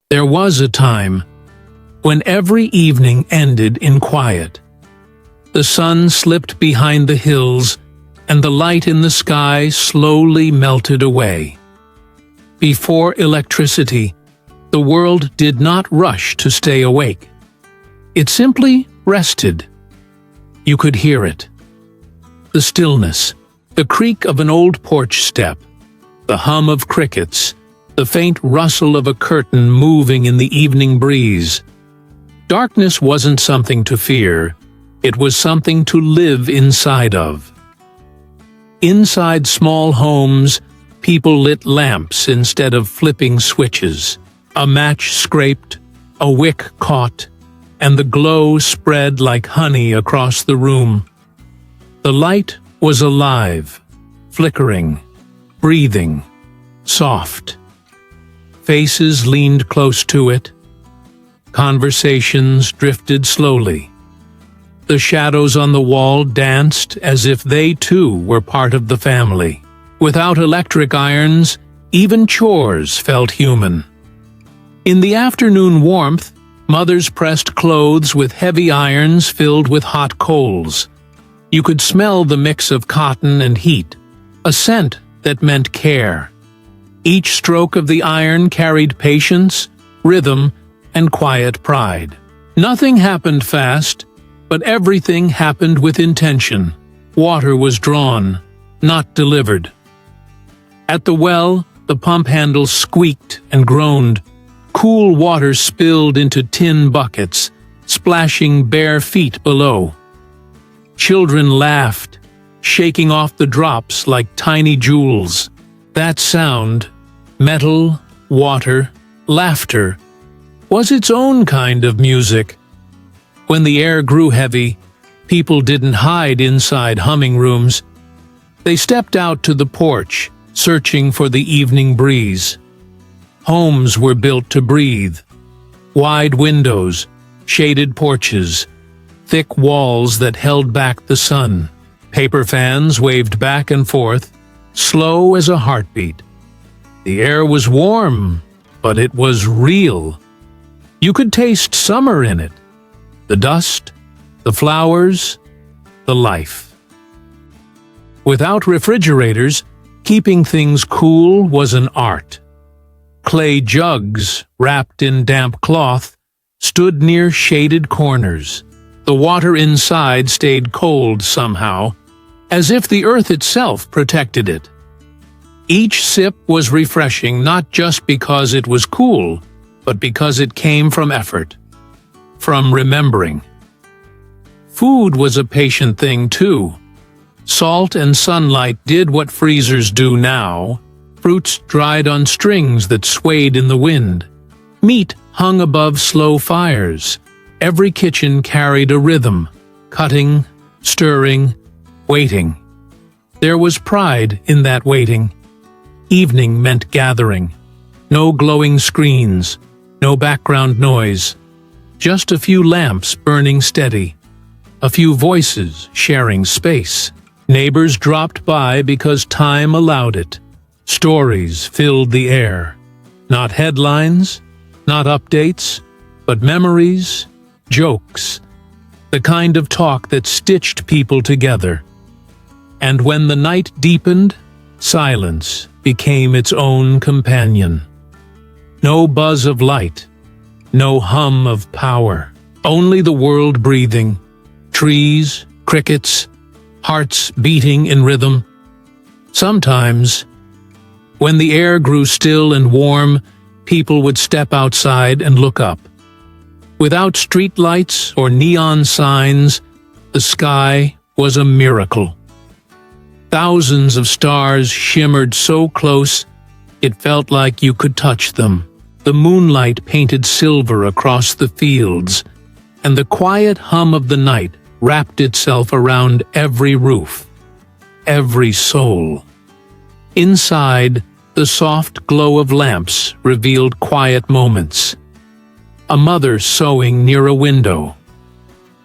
There was a time when every evening ended in quiet. The sun slipped behind the hills, and the light in the sky slowly melted away. Before electricity, the world did not rush to stay awake. It simply rested. You could hear it. The stillness, the creak of an old porch step, the hum of crickets, the faint rustle of a curtain moving in the evening breeze. Darkness wasn't something to fear, it was something to live inside of. Inside small homes, people lit lamps instead of flipping switches. A match scraped, a wick caught, and the glow spread like honey across the room. The light was alive, flickering, breathing, soft. Faces leaned close to it. Conversations drifted slowly. The shadows on the wall danced as if they too were part of the family. Without electric irons, even chores felt human. In the afternoon warmth, mothers pressed clothes with heavy irons filled with hot coals. You could smell the mix of cotton and heat, a scent that meant care. Each stroke of the iron carried patience, rhythm, and quiet pride. Nothing happened fast, but everything happened with intention. Water was drawn, not delivered. At the well, the pump handle squeaked and groaned. Cool water spilled into tin buckets, splashing bare feet below. Children laughed, shaking off the drops like tiny jewels. That sound, metal, water, laughter, was its own kind of music. When the air grew heavy, people didn't hide inside humming rooms. They stepped out to the porch, searching for the evening breeze. Homes were built to breathe. Wide windows, shaded porches, thick walls that held back the sun. Paper fans waved back and forth, slow as a heartbeat. The air was warm, but it was real. You could taste summer in it. The dust, the flowers, the life. Without refrigerators, keeping things cool was an art. Clay jugs, wrapped in damp cloth, stood near shaded corners. The water inside stayed cold somehow, as if the earth itself protected it. Each sip was refreshing not just because it was cool, but because it came from effort, from remembering. Food was a patient thing too. Salt and sunlight did what freezers do now. Fruits dried on strings that swayed in the wind. Meat hung above slow fires. Every kitchen carried a rhythm, cutting, stirring, waiting. There was pride in that waiting. Evening meant gathering. No glowing screens, no background noise. Just a few lamps burning steady. A few voices sharing space. Neighbors dropped by because time allowed it. Stories filled the air. Not headlines, not updates, but memories, jokes. The kind of talk that stitched people together. And when the night deepened, silence became its own companion. No buzz of light, no hum of power. Only the world breathing. Trees, crickets, hearts beating in rhythm. Sometimes, when the air grew still and warm, people would step outside and look up. Without streetlights or neon signs, the sky was a miracle. Thousands of stars shimmered so close, it felt like you could touch them. The moonlight painted silver across the fields, and the quiet hum of the night wrapped itself around every roof, every soul. Inside, the soft glow of lamps revealed quiet moments. A mother sewing near a window.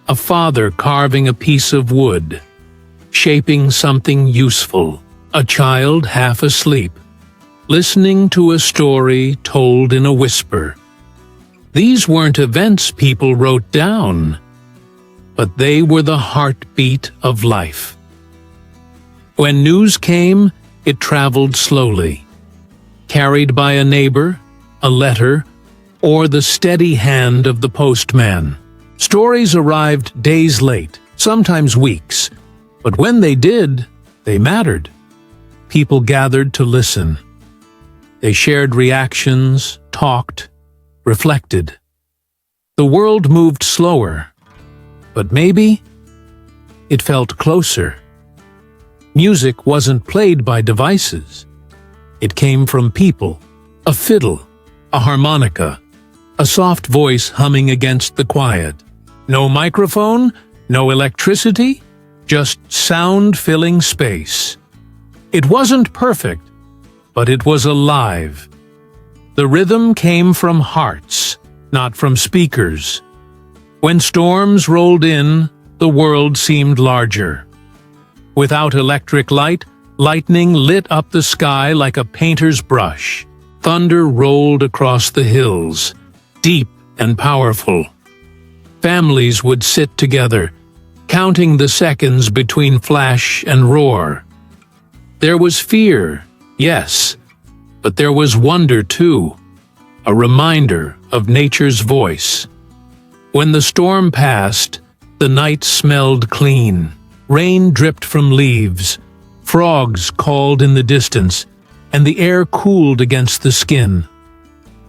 A father carving a piece of wood, shaping something useful. A child half asleep, listening to a story told in a whisper. These weren't events people wrote down, but they were the heartbeat of life. When news came, it traveled slowly, carried by a neighbor, a letter, or the steady hand of the postman. Stories arrived days late, sometimes weeks, but when they did, they mattered. People gathered to listen. They shared reactions, talked, reflected. The world moved slower, but maybe it felt closer. Music wasn't played by devices. It came from people, a fiddle, a harmonica, a soft voice humming against the quiet. No microphone, no electricity, just sound filling space. It wasn't perfect, but it was alive. The rhythm came from hearts, not from speakers. When storms rolled in, the world seemed larger. Without electric light, lightning lit up the sky like a painter's brush. Thunder rolled across the hills, deep and powerful. Families would sit together, counting the seconds between flash and roar. There was fear, yes, but there was wonder too, a reminder of nature's voice. When the storm passed, the night smelled clean. Rain dripped from leaves, frogs called in the distance, and the air cooled against the skin.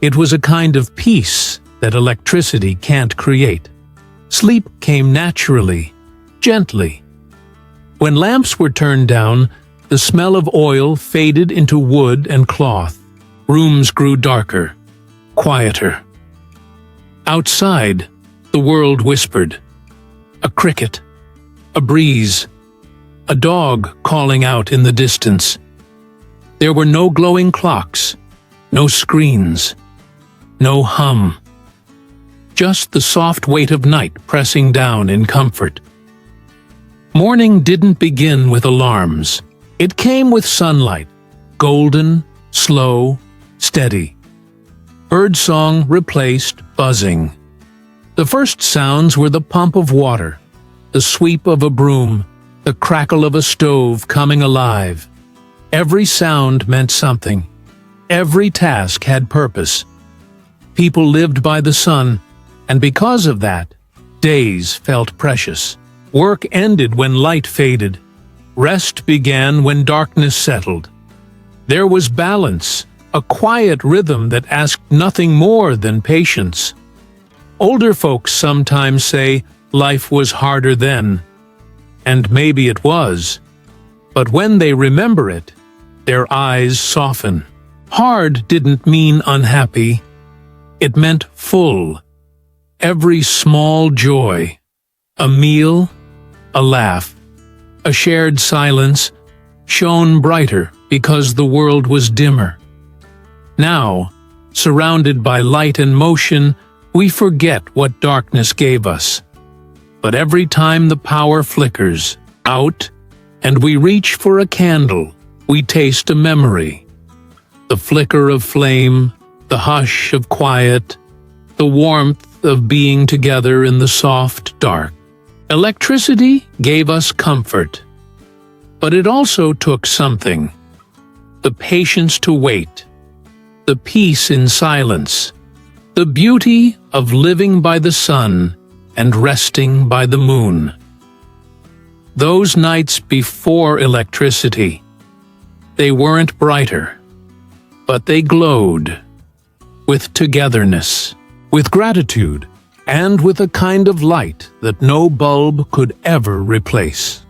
It was a kind of peace that electricity can't create. Sleep came naturally, gently. When lamps were turned down, the smell of oil faded into wood and cloth. Rooms grew darker, quieter. Outside, the world whispered. A cricket, a breeze, a dog calling out in the distance. There were no glowing clocks, no screens, no hum. Just the soft weight of night pressing down in comfort. Morning didn't begin with alarms. It came with sunlight, golden, slow, steady. Birdsong replaced buzzing. The first sounds were the pump of water, the sweep of a broom, the crackle of a stove coming alive. Every sound meant something. Every task had purpose. People lived by the sun, and because of that, days felt precious. Work ended when light faded. Rest began when darkness settled. There was balance, a quiet rhythm that asked nothing more than patience. Older folks sometimes say life was harder then, and maybe it was. But when they remember it, their eyes soften. Hard didn't mean unhappy. It meant full. Every small joy, a meal, a laugh, a shared silence, shone brighter because the world was dimmer. Now, surrounded by light and motion, we forget what darkness gave us. But every time the power flickers out and we reach for a candle, we taste a memory. The flicker of flame, the hush of quiet, the warmth of being together in the soft dark. Electricity gave us comfort, but it also took something. The patience to wait, the peace in silence, the beauty of living by the sun and resting by the moon. Those nights before electricity, they weren't brighter, but they glowed with togetherness, with gratitude, and with a kind of light that no bulb could ever replace.